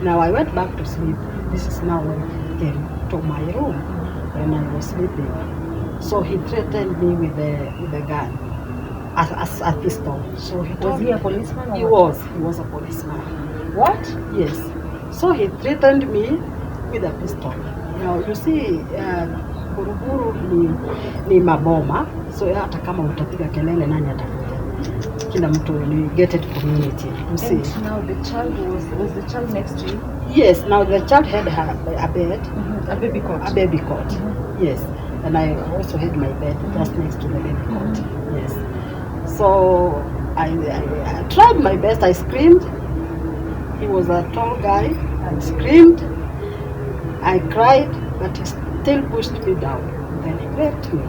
Now I went back to sleep. This is now when he came to my room when I was sleeping. So he threatened me with a gun, as a pistol. So he told Was he a policeman? He was a policeman. What? Yes. So he threatened me with a pistol. Now you see, Buruburu ni maboma, so hata kama utapiga kelele nani atakuja? Kila mtu ni gated community. You see. And now the child was the child next to you? Yes. Now the child had a bed, a baby cot. A baby cot. Yes. And I also had my bed just next to the baby cot. Yes. So I tried my best. I screamed. He was a tall guy. I screamed. I cried, but he still pushed me down. Then he raped me.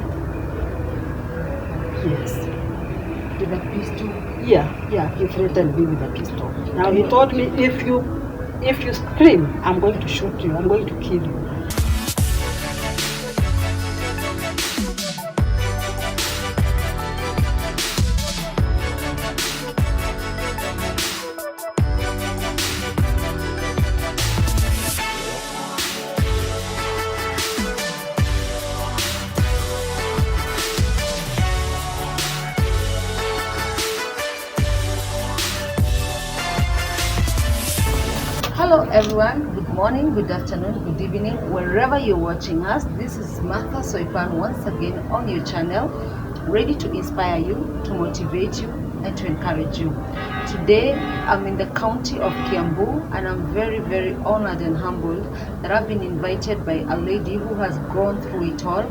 Yes. With a pistol? Yeah. He threatened me with a pistol. Now he told me, if you scream, I'm going to shoot you. I'm going to kill you. Hello everyone, good morning, good afternoon, good evening, wherever you're watching us. This is Martha Soipan once again on your channel, ready to inspire you, to motivate you, and to encourage you. Today, I'm in the county of Kiambu, and I'm very, very honored and humbled that I've been invited by a lady who has gone through it all.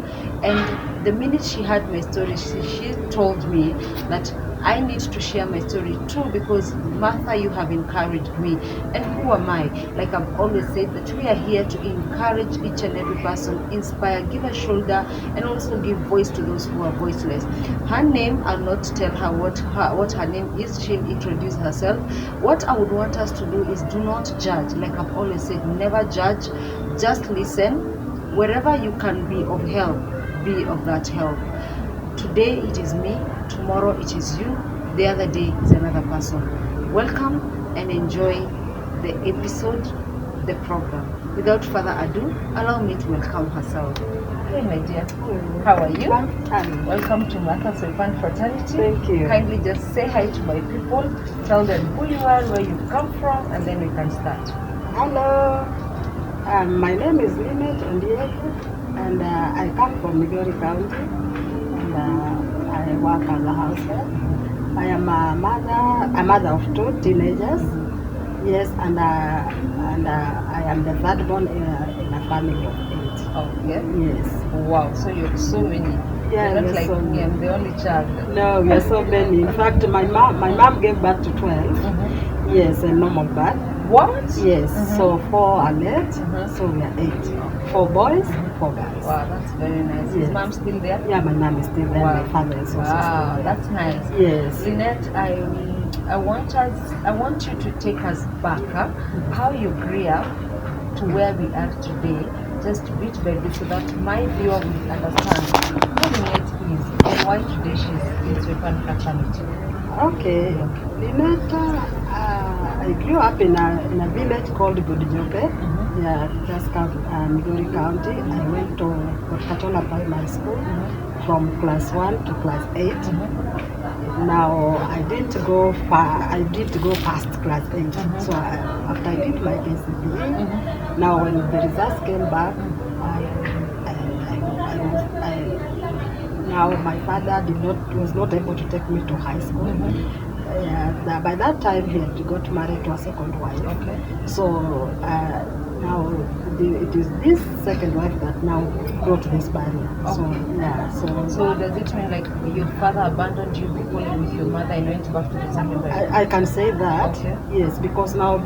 And the minute she heard my story, she told me that I need to share my story too, because Martha, you have encouraged me. And who am I? Like I've always said, that we are here to encourage each and every person, inspire, give a shoulder, and also give voice to those who are voiceless. Her name, I'll not tell her what her name is. She'll introduce herself. What I would want us to do is do not judge. Like I've always said, never judge, just listen. Wherever you can be of help, be of that help. Today it is me, tomorrow it is you, the other day is another person. Welcome and enjoy the episode, the program. Without further ado, allow me to welcome herself. Hey my dear, how are you? Welcome to Martha Soipan Fraternity. Thank you. Kindly just say hi to my people, tell them who you are, where you come from, and then we can start. Hello, my name is Lynette Ondieke, and I come from Migori County. I work as a housewife. I am a mother of 2 teenagers. Yes, and I am the third born in a family of 8. Oh, yeah? Yes. Wow, so you're so many. Yeah, you're not like so me, I'm the only child. No, we are so many. In fact, my mom gave birth to 12. Yes, a normal birth. What? Yes, so 4 are left, so we are 8. 4 boys, 4 girls. Wow, that's very nice. Yes. Is mom still there? Yeah, my mom is still there. Wow. My father is also Wow, still there. that's nice. Yes. Lynette, I want you to take us back, how you grew up to where we are today, just bit by bit, so that my viewer will understand who Lynette is and why today she's in Soipan Fraternity. Okay. Lynette, I grew up in a village called Godijope. Yeah, just Migori County. I went to Katola Primary School from class 1 to class 8. Now I didn't go far. I did go past class 8. So after I did my KCPE, now when the results came back, now my father was not able to take me to high school. By that time he had got married to a second wife. Okay. So now it is this second wife that now brought this barrier. Okay. So yeah. So does it mean like your father abandoned you people with your mother and went back to the second wife? I can say that. Okay. Yes, because now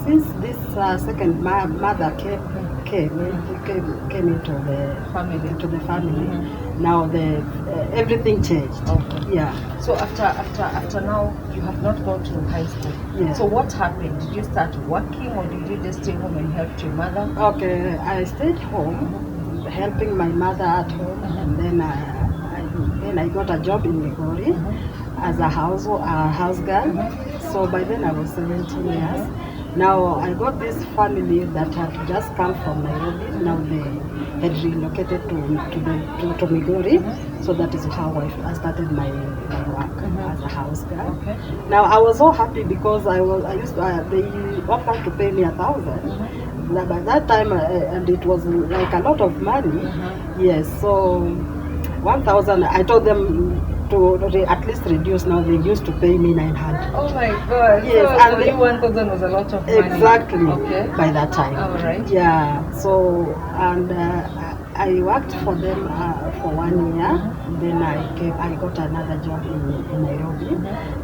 since this second mother came into the family. Now everything changed. Okay. Yeah. So after now you have not gone to high school. Yeah. So what happened? Did you start working or did you just stay home and help your mother? Okay, I stayed home, helping my mother at home, and then I got a job in Migori as a house girl. So by then I was 17 years. Now I got this family that had just come from Nairobi. Now they had relocated to Migori. So that is how I started my work as a house girl. Okay. Now I was so happy because I used to, they offered to pay me 1,000. By that time, and it was like a lot of money. Yes, so 1,000. I told them to at least reduce. Now they used to pay me 900. Oh my God. Yes, so and for you 1,000 was a lot of money. Exactly. Okay. By that time. All right. Yeah. So and I worked for them for 1 year. Then I got another job in Nairobi.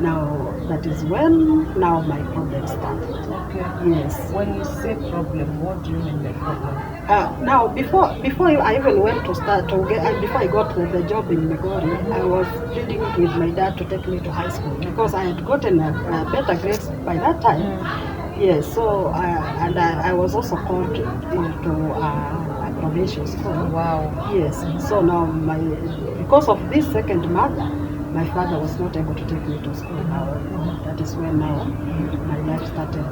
Now that is when my problem started. Okay. Yes. When you say problem, what do you mean by problem? Now before I even went to start to get before I got the job in Migori, I was pleading with my dad to take me to high school because I had gotten a better grades by that time. Yes, so I was also called into a provincial school. Wow. Yes, so now because of this second mother, my father was not able to take me to school. Now that is when now my life started.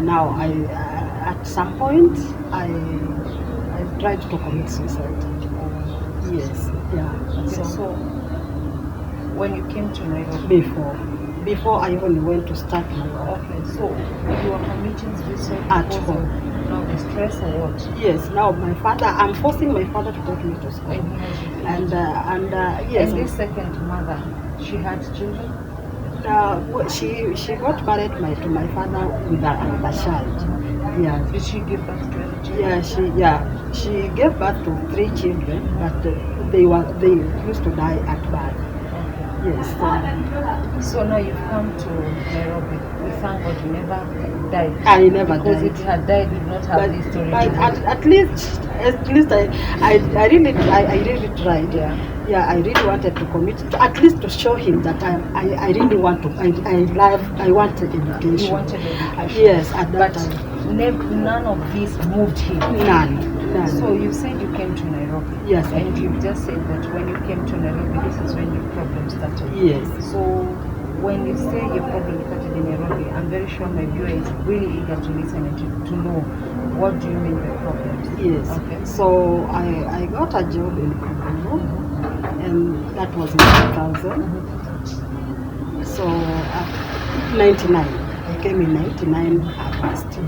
Now at some point I tried to commit suicide. Yes, yeah. Okay, so when you came to Nairobi? Before I even went to start my work. Okay, so you are committing suicide At because home. of now the stress or what? Yes, now I'm forcing my father to take me to school. And yes. And this second mother, she had children? She got married to my father with a child. Yeah. Did she give birth to any children? She gave birth to 3 children, but they used to die at birth. Yes. So now you've come to Nairobi. We thank God you never died. I never because died. If you had died, we'd not have this story. But at least I really tried. Yeah, I really wanted to commit, at least to show him that I really want to. I want education. You wanted education. Yes, at that time. None of this moved him. None. So you said you came to Nairobi. Yes. And you just said that when you came to Nairobi, this is when your problem started. Yes. So when you say your problem started in Nairobi, I'm very sure my viewer is really eager to listen and to know what do you mean by problems. Yes. Okay. So I got a job in Congo, and that was in 2000. So 99. I came in 99 August.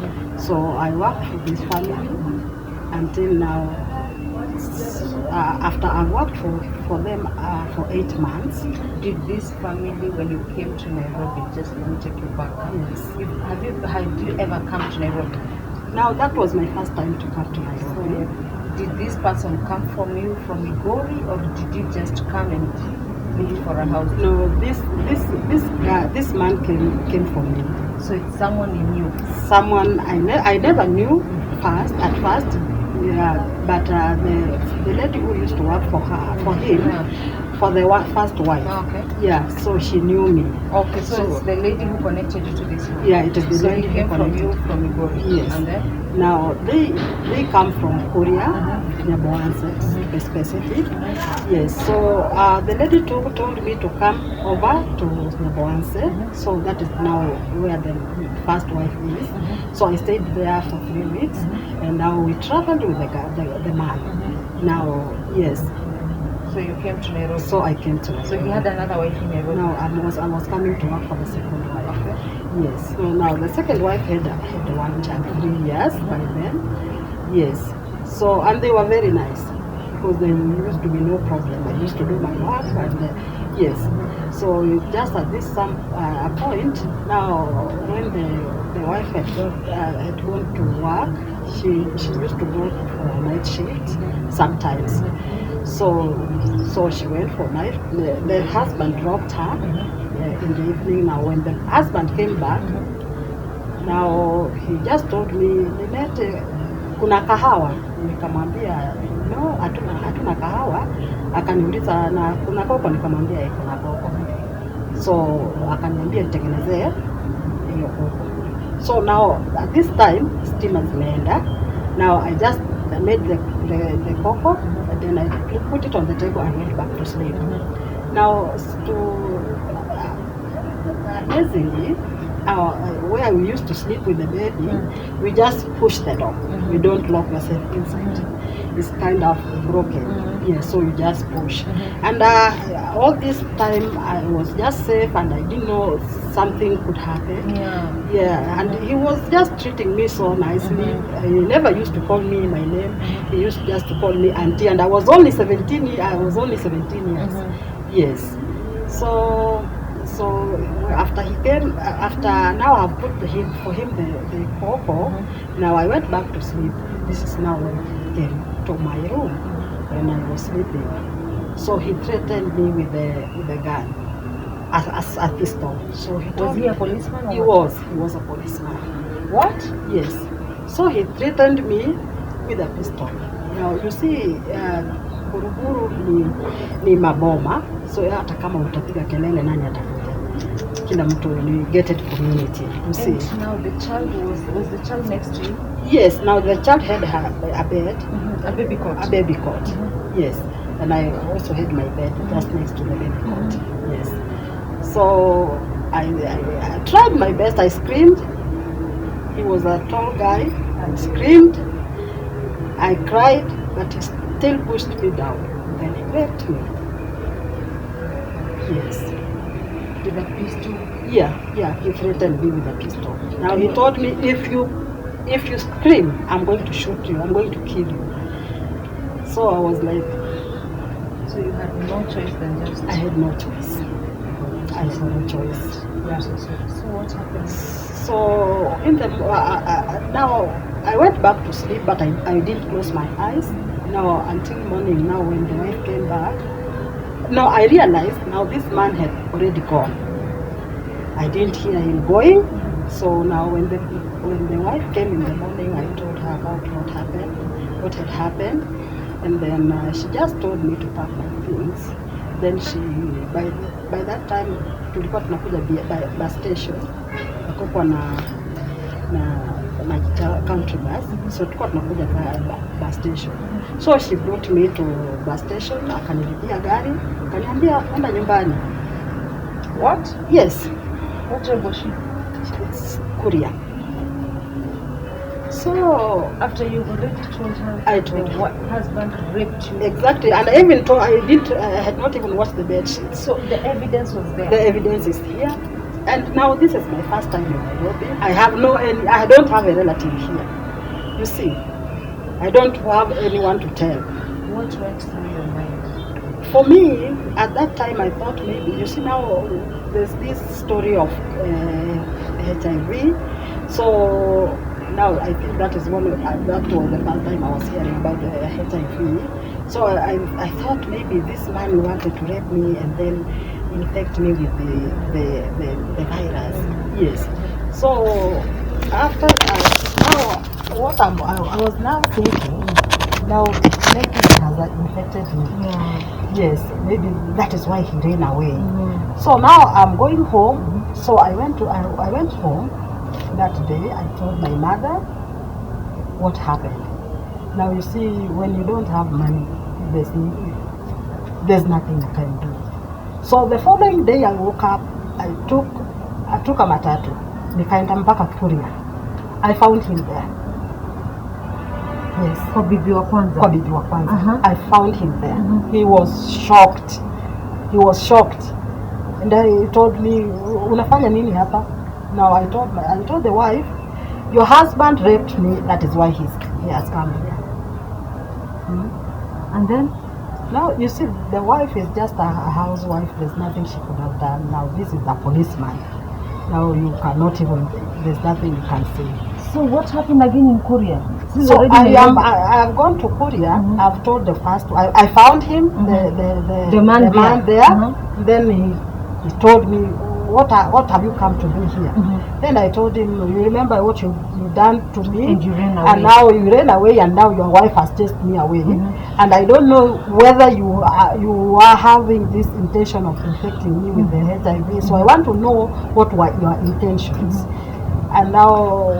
So I worked for this family until now. After I worked for them for 8 months. Did this family, when you came to Nairobi, just let me take you back. Yes. Have you ever come to Nairobi? Now that was my first time to come to Nairobi. So, did this person come from Migori, or did you just come and look for a house? No, this man came from me. So it's someone you knew. Someone I never knew at first. Yeah, but the lady who used to work for him, for the first wife. Okay. Yeah, so she knew me. Okay, so it's the lady who connected you to this man. Yeah, it is the lady who came from you from Migori. Yes. And then? Now they come from Korea, Nyaboanse to be specific. Yes, so the lady told me to come over to Nyaboanse. So that is now where the first wife is. So I stayed there for 3 weeks, and now we traveled with the man. Now, yes. So you came to Nairobi. So I came to Nairobi. So you had another wife in Nairobi. No, I was coming to work for the second wife. Okay. Yes. So now the second wife had one child, 3 years by then. Yes. So and they were very nice because there used to be no problem. I used to do my work and yes. So just at this a point now when the wife had gone to work, she used to go for night shift sometimes. So she went for night. The husband dropped her in the evening. Now when the husband came back, now he just told me, Lynette, kuna kahawa? Nikamwambia no, hatuna kahawa. Akaniuliza na kuna koko? Nikamwambia kuna koko. So akaniambia nitengenezee hiyo koko. So now at this time stima zimeenda. Now I just made the cocoa, and then I put it on the table and went back to sleep. Now, amazingly, where we used to sleep with the baby, we just push the door. We don't lock yourself inside. It's kind of broken. Yeah, so you just push. And all this time I was just safe and I didn't know something could happen. Yeah, and he was just treating me so nicely. He never used to call me my name. He used just to call me auntie, and I was only 17 years. Yes. So after he came, now I've put for him the cocoa. Now I went back to sleep. This is now when he came to my room when I was sleeping. So he threatened me with a gun, as a pistol. So Was he a policeman? He was a policeman. What? Yes. So he threatened me with a pistol. Now you see, Buruburu ni maboma, so hata kama utapiga kelele nani atakuja? Kila mtu ni gated community. You see. And now the child was the child next to you? Yes. Now the child had a bed, a baby cot. A baby cot. Yes. And I also had my bed just next to the baby cot. Yes. So I tried my best. I screamed. He was a tall guy. I screamed. I cried, but he still pushed me down. Then he raped me. Yes. With a pistol? Yeah, he threatened me with a pistol. Now he told me, if you scream, I'm going to shoot you, I'm going to kill you. So I was like... So you had no choice than just... I had no choice. I had no choice. Yeah. So what happened? So in the now I went back to sleep, but I didn't close my eyes. Now until morning. Now when the wife came back, now I realized now this man had already gone. I didn't hear him going. So now when the wife came in the morning, I told her about what had happened, and then she just told me to pack my things. Then she by that time tulikuwa tunakuja bus station, nakokuwa na country bus, so tulikuwa tunakuja bus station. So she brought me to bus station, akanilipia gari, akaniambia kwenda nyumbani. What? Yes. What job was she? It's courier. So after you already told her, I told her what husband raped you. Exactly, and I even told I had not even watched the bed sheet. So the evidence was there. The evidence is here, and now this is my first time in Nairobi. I don't have a relative here. You see, I don't have anyone to tell. What went through your mind? For me, at that time, I thought maybe, you see now, there's this story of HIV. So now I think that was the first time I was hearing about the HIV. So I thought maybe this man wanted to rape me and then infect me with the virus. Yes. So after now, I was now thinking, now maybe he has infected me. Yes, maybe that is why he ran away. So now I'm going home. So I went home that day. I told my mother what happened. Now you see, when you don't have money, there's nothing you can do. So the following day I woke up, I took a matatu, nikaenda mpaka Kuria. I found him there. Yes. Kwa bibi wa kwanza. I found him there. He was shocked. And he told me, unafanya nini hapa? Now I told the wife, your husband raped me, that is why he has come here. And then? Now you see, the wife is just a housewife, there's nothing she could have done. Now this is the policeman. Now you cannot even, there's nothing you can say. So what happened again in Korea? So I have gone to Korea. I've told the first. I found him, the man there. Then he told me, what have you come to do here? Then I told him, you remember what you done to me, and you ran away. And now you ran away, and now your wife has chased me away. And I don't know whether you are having this intention of infecting me with the HIV. So I want to know what were your intentions. And now,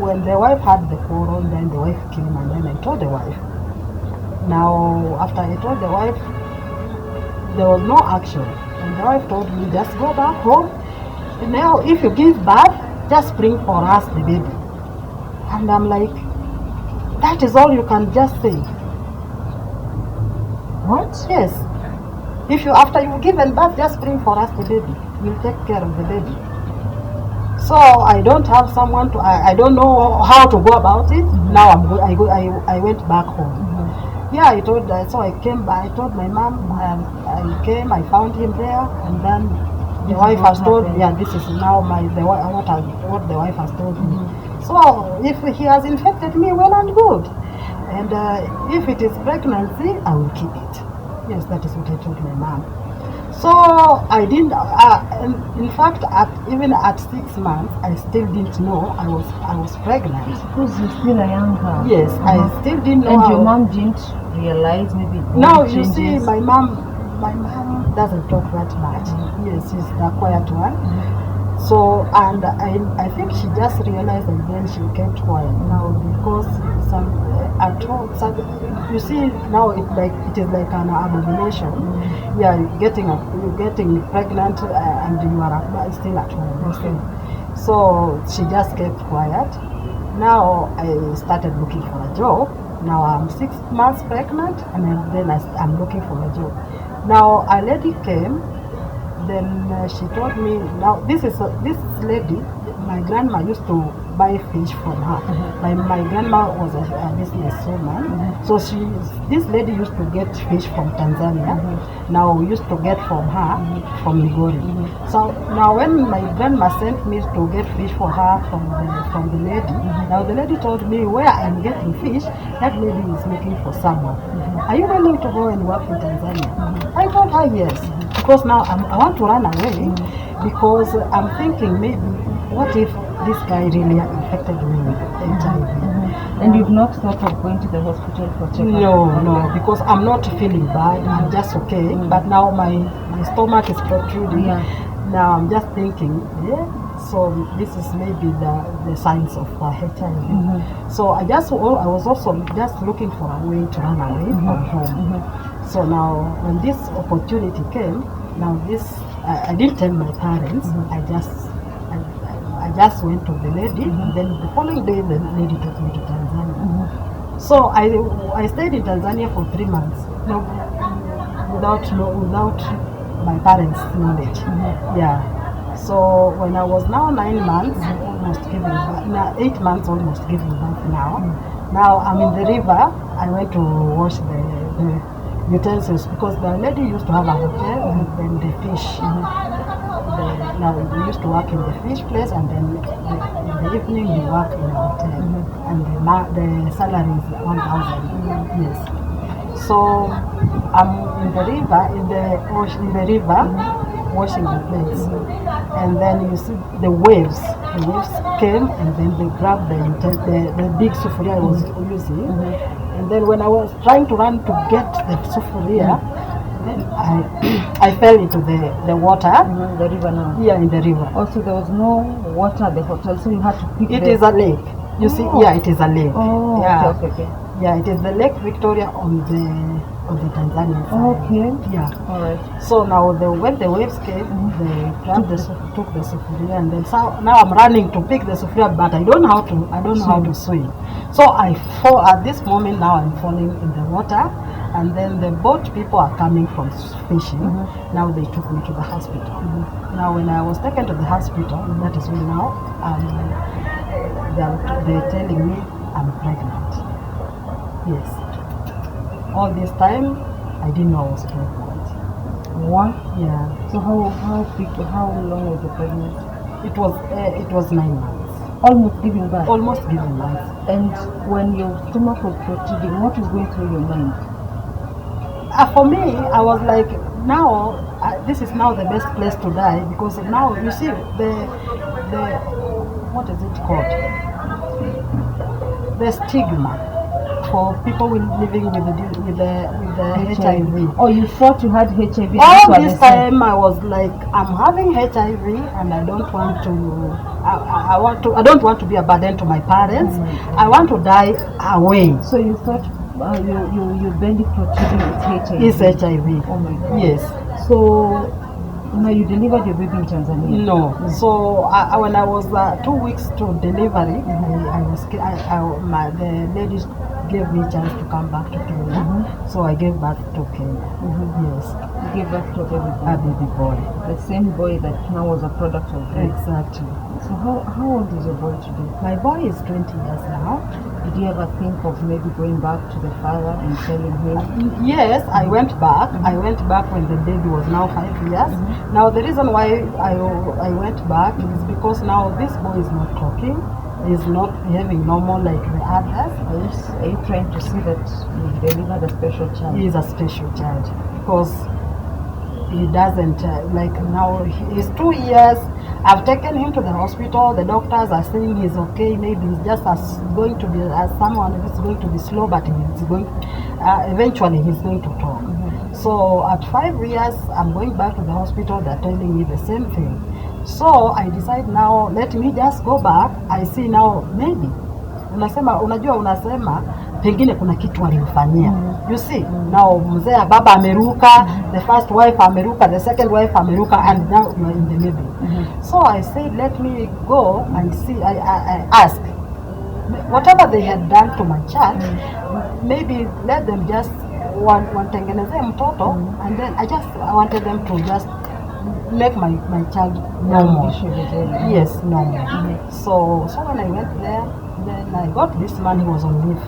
when the wife had the quarrel, then the wife came, and then I told the wife. Now, after I told the wife, there was no action. And the wife told me, just go back home. now if you give birth, just bring for us the baby. And I'm like, that is all you can just say? What? Yes. If you, after you've given birth, just bring for us the baby. We'll take care of the baby. So I don't have someone to, I don't know how to go about it. Now I went back home. Yeah, I told, so I came back, I told my mom, I came, I found him there, and then the wife has told me, this is now what the wife has told me. So if he has infected me, well and good. And if it is pregnancy, I will keep it. Yes, that is what I told my mom. So I didn't, in fact, even at 6 months, I still didn't know I was pregnant. Because you're still a young girl. Yes, I still didn't know. And your mom didn't realize maybe? No, you see, my mom doesn't talk that much. Yes, she's the quiet one. So, and I think she just realized, and then she kept quiet. Now, because at home, you see, now it is like an abomination. Yeah, you're getting pregnant and you are still at home. Okay. So she just kept quiet. Now I started looking for a job. Now I'm 6 months pregnant, and then I'm looking for a job. Now a lady came. Then she told me, now this lady, my grandma used to buy fish from her. My grandma was a businesswoman, so this lady used to get fish from Tanzania. Now we used to get from her from Migori. So now when my grandma sent me to get fish for her from the lady, now the lady told me where I'm getting fish, that lady is looking for someone. Are you willing to go and work in Tanzania? I told her yes. Because now I want to run away, because I'm thinking maybe, what if this guy really infected me with HIV? And you've not thought of going to the hospital for checkup? No, because I'm not feeling bad. I'm just okay. But now my stomach is protruding. Now I'm just thinking, so this is maybe the signs of HIV. So I was also just looking for a way to run away from home. So now when this opportunity came, now I didn't tell my parents. I just went to the lady, and then the following day the lady took me to Tanzania. So I stayed in Tanzania for 3 months, without my parents' knowledge. Yeah. So when I was now 9 months, almost giving birth, 8 months almost giving birth now. Now I'm in the river. I went to wash the utensils, because the lady used to have a hotel, and then the fish. Now we used to work in the fish place, and then in the evening we work in a hotel, and the salary is 1,000. Yes. So I'm in the river, washing the plates, and then you see the waves. The waves came, and then they grabbed the big sufuria I was using. And then when I was trying to run to get the sufuria, then I fell into the water. The river now? Yeah, in the river. Also, there was no water at the hotel, so you had to pick It is a lake. You see, yeah, it is a lake. Oh, yeah. Okay. Yeah, it is the Lake Victoria on the Tanzanian side. Okay. Yeah. All right. So now when the waves came, they grabbed took the sufuria, and then now I'm running to pick the sufuria, but I don't know how to swim. So I fall at this moment. Now I'm falling in the water, and then the boat people are coming from fishing. Now they took me to the hospital. Now when I was taken to the hospital, that is when now they're telling me I'm pregnant. Yes. All this time, I didn't know I was pregnant. What? Yeah. So how long was the pregnancy? It was 9 months. Almost giving birth? Almost giving birth. And when your stomach was protruding, what was going through your mind? For me, I was like, now, this is now the best place to die, because now, you see, what is it called? The stigma for people living with the HIV. Oh, you thought you had HIV? All this time I was like, I'm having HIV, and I don't want to. I don't want to be a burden to my parents. I want to die away. So you thought your belly protruding is HIV? It's HIV. Oh my God. Yes. So Now you delivered your baby in Tanzania? No. So when I was 2 weeks to delivery, the ladies gave me a chance to come back to Kenya. So I gave birth to Kenya. Yes. You gave birth to a baby boy. The same boy that now was a product of rape. Exactly. So how old is your boy today? My boy is 20 years now. Did you ever think of maybe going back to the father and telling him? Yes, I went back. I went back when the baby was now 5 years. Now the reason why I went back is because now this boy is not talking. He's not behaving normal like the others. Are you trying to see that you delivered a special child? He is a special child because he doesn't like now. He's 2 years. I've taken him to the hospital. The doctors are saying he's okay. Maybe he's just going to be someone who's going to be slow, but he's going. Eventually, he's going to talk. So at 5 years, I'm going back to the hospital. They're telling me the same thing. So I decide now, let me just go back. I see now maybe unasema pengine kuna kitu alimfanyia. You see, now mzee baba ameruka, the first wife ameruka, the second wife ameruka, and now you are in the middle. So I said, let me go and see. I ask whatever they had done to my child, maybe let them just watengeneze mtoto, and then I wanted them to just make my child normal. Yes, normal. So when I went there, then I got this man. He was on leave.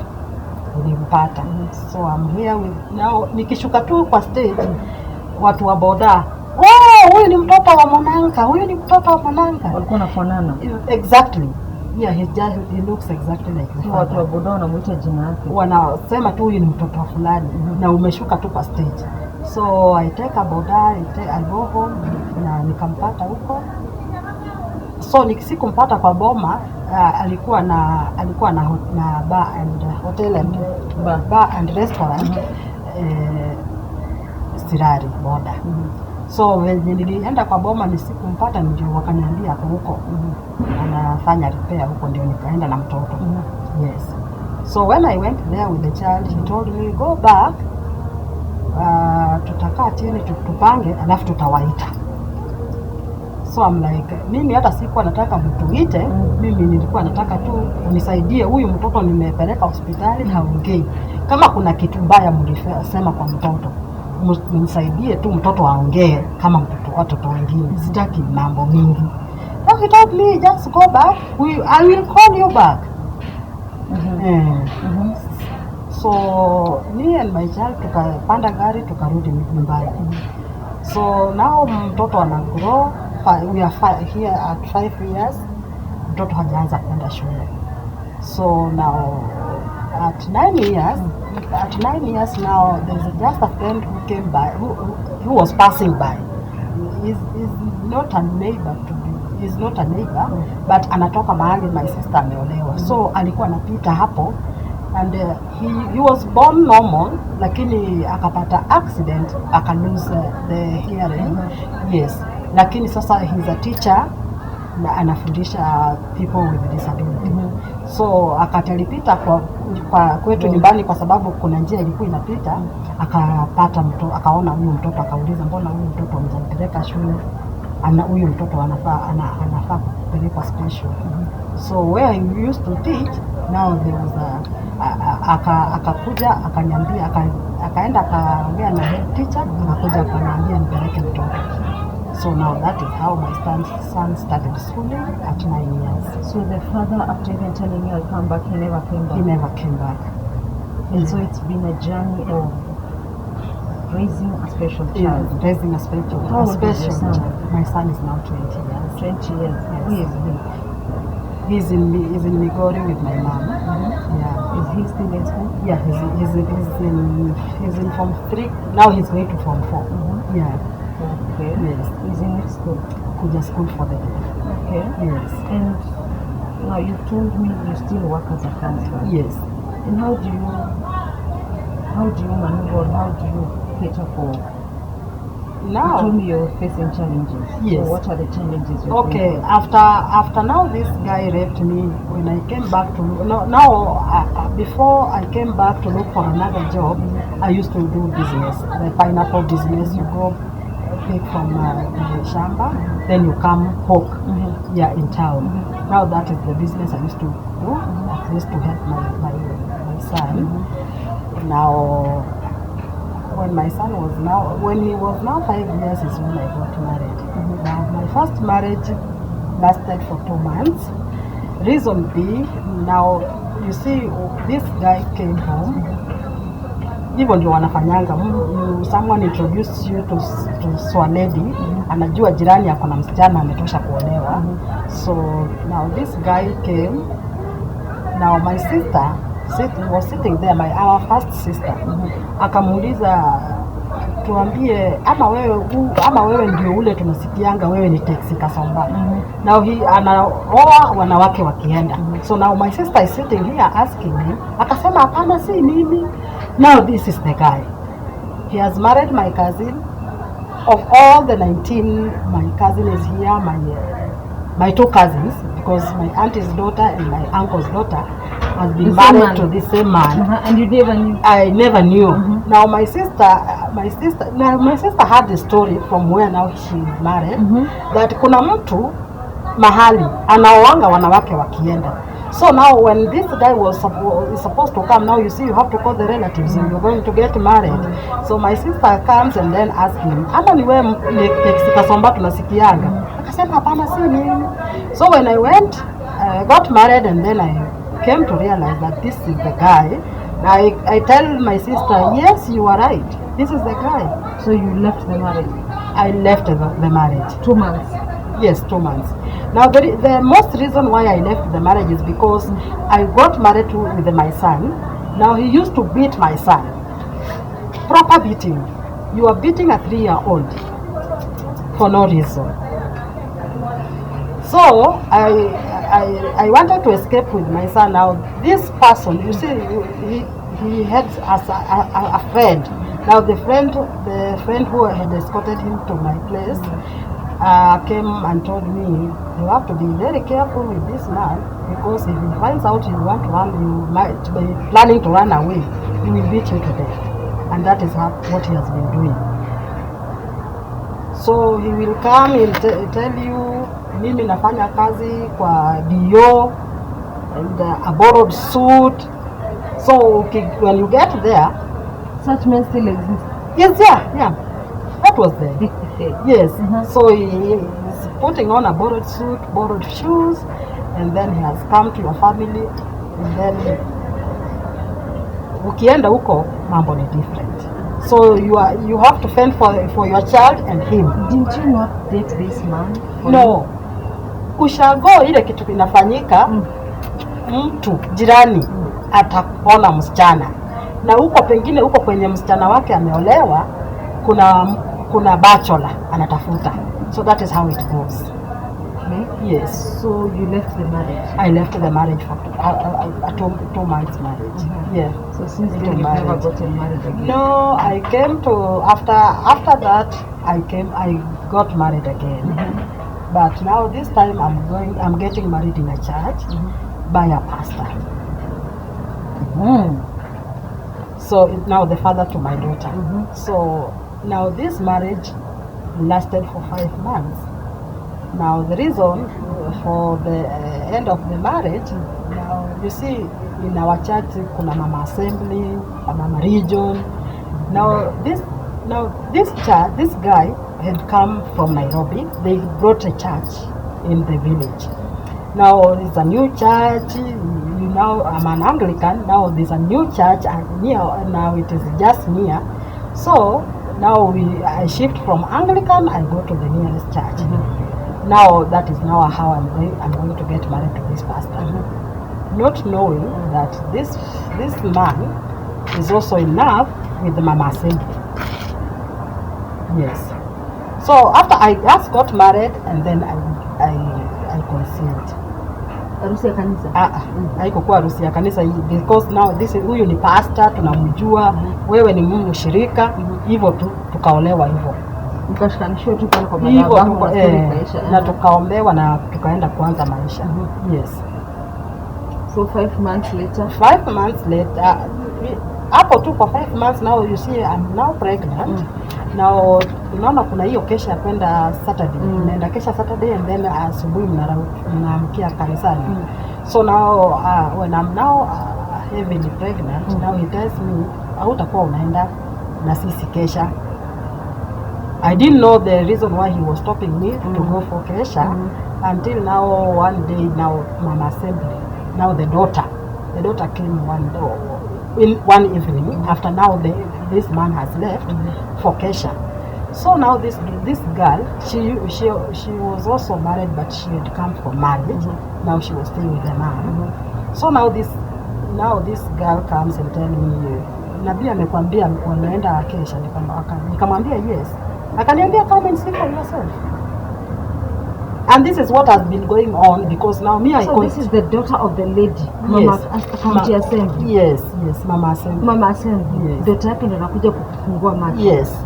So I'm here with now. Nikishuka tu kwa stage, watu wa boda, wow, huyu ni mtoto wa mwananka, huyu ni mtoto wa mwananka. Walikuwa wanafanana. Exactly. Yeah, he looks exactly like the father. Watu wa boda wanamuita jina yake. Wanasema tu huyu ni mtoto wa fulani na umeshuka tu kwa stage. So I take a boda, I go home na nikampata huko. So nikisikumpata kwa boma, alikuwa na bar and hotel and bar and restaurant Sirari boda. So when nilienda kwa boma nisikumpata, ndio wakaniambia hapo huko anafanya repair huko, ndio nikaenda na mtoto. Yes. So when I went there with the child, he told me go back, tutakaa chini tupange alafu tutawaita. So I'm like, mimi hata sikuwa nataka mtuite, mimi nilikuwa nataka tu unisaidie huyu mtoto, nimepeleka hospitali haongei. Kama kuna kitu mbaya mlisema kwa mtoto, mnisaidie tu mtoto aongee kama watoto wengine. Sitaki mambo mingi. So he told me just go back, I will call you back. So me and my child tukapanda gari tukarudi nyumbani. So now mtoto ana grow. We are here at 5 years. Mtoto hajaanza kwenda shule. So now at 9 years now, there's just a friend who came by, who was passing by. He's not a neighbor to me. He's not a neighbor, but anatoka mahali my sister ameolewa. So alikuwa anapita hapo, and he was born normal, lakini akapata accident, aka lose the hearing. Yes. Lakini sasa he's a teacher na anafundisha people with disability. So akatalipita kwa kwetu nyumbani kwa sababu kuna njia ilikuwa inapita, akapata mtoto, akaona huyu mtoto, akauliza mbona huyu mtoto mjampeleka shule? Ana huyu mtoto anafaa kupelekwa special. So where he used to teach, now there was akakuja akaniambia, akaenda akaongea na head teacher, akakuja akaniambia nipeleke mtoto. So now that is how my son started schooling at 9 years. So the father, after even telling you I'll come back, he never came back? He never came back. And so it's been a journey of raising a special child. Yes, raising a special child. How old is your son? My son is now 20 years. 20 years. Yes. Who is he? He's in Migori with my mom. Yeah. Is he still in school? Yeah, he's in Form 3. Now he's going to Form 4. Yeah. Okay. Yes. He's in which school? Kuja school for the day. Okay. Yes. And now you told me you still work as a counselor. Yes. And how do you maneuver? How do you cater for? Now, you told me you're facing challenges. Yes. So what are the challenges you're okay, facing? after now this guy raped me, when I came back to before I came back to look for another job, I used to do business, the pineapple business. You go pick from the shamba, then you come hook here in town. Now that is the business I used to do, at least to help my son. Now, when my son was when he was now 5 years is when I got married. Now, my first marriage lasted for 2 months. Reason being, now, you see, this guy came home. Hivyo ndio wanafanyanga. Someone introduced you to a lady, anajua jirani ako na msichana ametosha kuolewa. So now this guy came. Now my sister was sitting there, our first sister. Akamuuliza, tuambie ama wewe ndio ule tunasikianga wewe ni taxi Kasomba. Now anaoa wanawake wakienda. So now my sister is sitting here asking me, akasema hapana si mimi. Now this is the guy. He has married my cousin. Of all the 19, my cousin is here, my two cousins, because my auntie's daughter and my uncle's daughter has been married to the same man. And you never knew? I never knew. Now my sister had the story from where now she is married, that kuna mtu mahali anaoanga wanawake wakienda. So now when this guy is supposed to come, now you see you have to call the relatives and you're going to get married. So my sister comes and then asks him, ama ni wewe taxi Kasomba tunasikianga? Akasema hapana si mimi. So when I went, got married, and then I came to realize that this is the guy. I tell my sister, yes, you are right. This is the guy. So you left the marriage? I left the marriage. 2 months? Yes, 2 months. Now the most reason why I left the marriage is because I got married with my son. Now he used to beat my son. Proper beating. You are beating a 3-year-old for no reason. So I wanted to escape with my son. Now this person, you see, he had a friend. Now the friend who had escorted him to my place came and told me, you have to be very careful with this man, because if he finds out you want to run, you might be planning to run away, he will beat you to death. And that is what he has been doing. So he will come and tell you, mimi nafanya kazi kwa DO and a borrowed suit. So when you get there, such men still exist? Yes, yeah. That was there. Yes. So he is putting on a borrowed suit, borrowed shoes, and then he has come to your family, and then ukienda huko mambo ni different. So you have to fend for your child and him. Didn't you not date this man? No. Ushago ile kitu kinafanyika, mtu jirani ataona msichana, na huko pengine huko kwenye msichana wake ameolewa, kuna bachelor anatafuta. So that is how it goes. Okay. Yes. So you left the marriage? I left the marriage for 2 months marriage. Yeah. So since then you've never gotten married again? No, I came to after that I got married again. But now this time I'm getting married in a church by a pastor. So now the father to my daughter. So now this marriage lasted for 5 months. Now the reason for the end of the marriage, now you see in our church kuna mama assembly, a mama region. Now this church, this guy had come from Nairobi. They brought a church in the village. Now it's a new church. I'm an Anglican. Now there's a new church near. Now it is just near. So now I shift from Anglican. I go to the nearest church. Now that is now how I'm going to get married to this pastor. Not knowing that this man is also in love with the mama assembly. Yes. So after I just got married, and then I conceived. Harusi ya kanisa? Haikuwa harusi ya kanisa, because now huyu ni pastor, tunamjua, wewe ni mshirika, hivyo tu tukaolewa hivyo. Mkashikanishwa tu pale kwa madhabahu na tukaombewa na tukaenda kuanza maisha. Yes. So 5 months later? 5 months later, hapo tu kwa 5 months now you see I'm now pregnant. Now unaona kuna hiyo kesha ya kwenda Saturday. Naenda kesha Saturday and then asubuhi mnaamkia kanisani. So now when I'm now heavily pregnant, now he tells me hautakuwa unaenda na sisi kesha. I didn't know the reason why he was stopping me to go for kesha until now one day now Mama Assembly. Now the daughter came one evening after now this man has left for kesha. So now this girl, she was also married, but she had come for marriage. Now she was staying with the man. So now this girl comes and tell me, Nabii amekwambia wanaenda kesha. Nikamwambia yes. Akaniambia come and see for yourself. And this is what has been going on because now me So this is the daughter of the lady. Mama Assembly. Yes, Mama Assembly. Mama Assembly. Yes. Daughter yake ndio anakuja kufungua macho. Yes.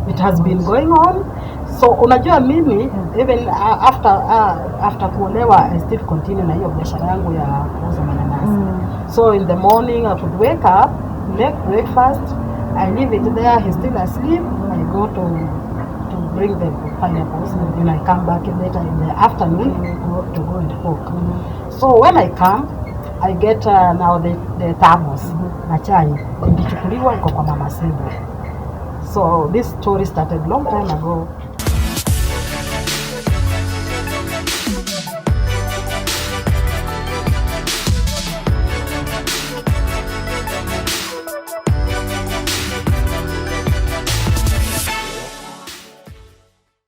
It has been going on. So unajua mimi even after kuolewa I still continue na hiyo biashara yangu ya kuuza mananasi. So in the morning I would wake up, make breakfast, I leave it there, he's still asleep, I go to bring the pineapples and then I come back later in the afternoon to go and cook. So when I come I get now the thermos na chai ilichukuliwa iko kwa Mama Assembly. So this story started long time ago.